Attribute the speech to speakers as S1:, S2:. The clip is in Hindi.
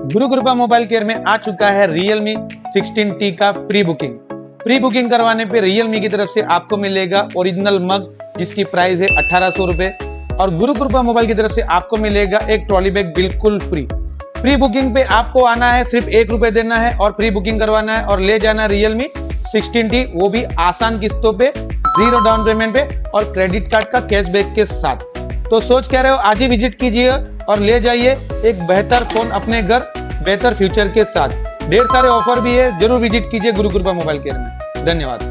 S1: गुरु कृपा मोबाइल केयर में आ चुका है Realme 16T का प्री बुकिंग करवाने पे Realme की तरफ से आपको मिलेगा ओरिजिनल मग जिसकी प्राइस है 1800 रुपए और गुरु कृपा मोबाइल की तरफ से आपको मिलेगा एक ट्रॉली बैग बिल्कुल फ्री। प्री बुकिंग पे आपको आना है, सिर्फ ₹1 देना है और प्री बुकिंग करवाना है और ले जाना Realme 16T, वो भी आसान किस्तों पे, 0 डाउन पेमेंट पे और क्रेडिट कार्ड का कैशबैक के साथ। तो सोच क्या रहे हो, आज ही विजिट कीजिए और ले जाइए एक बेहतर फोन अपने घर बेहतर फ्यूचर के साथ। ढेर सारे ऑफर भी है, जरूर विजिट कीजिए गुरु कृपा मोबाइल केयर में। धन्यवाद।